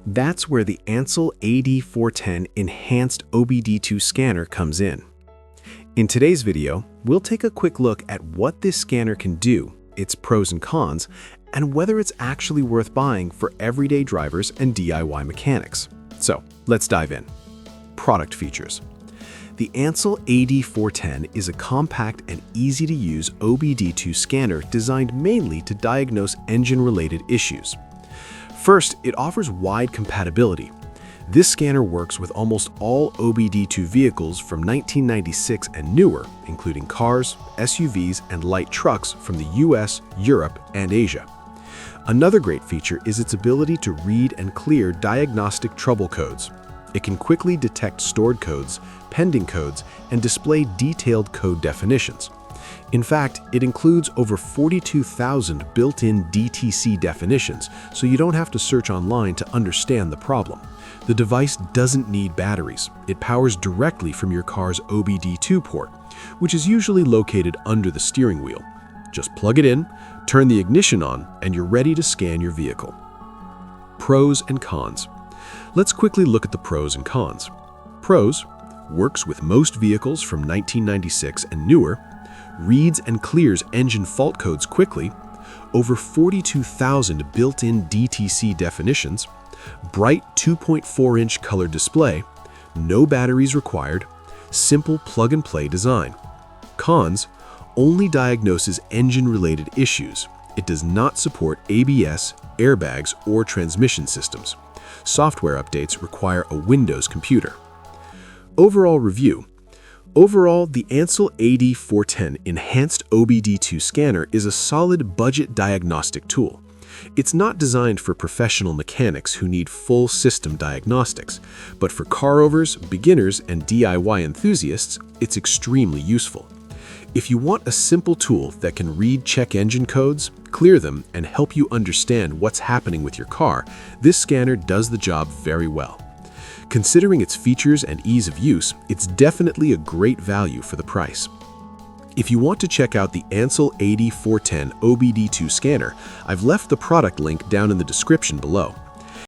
That's where the ANCEL AD410 Enhanced OBD2 scanner comes in. In today's video, we'll take a quick look at what this scanner can do, its pros and cons, and whether it's actually worth buying for everyday drivers and DIY mechanics. So, let's dive in. Product features. The ANCEL AD410 is a compact and easy-to-use OBD2 scanner designed mainly to diagnose engine-related issues. First, it offers wide compatibility. This scanner works with almost all OBD2 vehicles from 1996 and newer, including cars, SUVs, and light trucks from the US, Europe, and Asia. Another great feature is its ability to read and clear diagnostic trouble codes. It can quickly detect stored codes, pending codes, and display detailed code definitions. In fact, it includes over 42,000 built-in DTC definitions, so you don't have to search online to understand the problem. The device doesn't need batteries. It powers directly from your car's OBD2 port, which is usually located under the steering wheel. Just plug it in, turn the ignition on, and you're ready to scan your vehicle. Pros and cons. Let's quickly look at the pros and cons. Pros: works with most vehicles from 1996 and newer, reads and clears engine fault codes quickly, over 42,000 built-in DTC definitions, bright 2.4-inch color display, no batteries required, simple plug-and-play design. Cons: only diagnoses engine-related issues. It does not support ABS, airbags, or transmission systems. Software updates require a Windows computer. Overall review. Overall, the ANCEL AD410 Enhanced OBD2 scanner is a solid budget diagnostic tool. It's not designed for professional mechanics who need full system diagnostics, but for car overs, beginners, and DIY enthusiasts, it's extremely useful. If you want a simple tool that can read check engine codes, clear them, and help you understand what's happening with your car, this scanner does the job very well. Considering its features and ease of use, it's definitely a great value for the price. If you want to check out the ANCEL AD410 OBD2 scanner, I've left the product link down in the description below.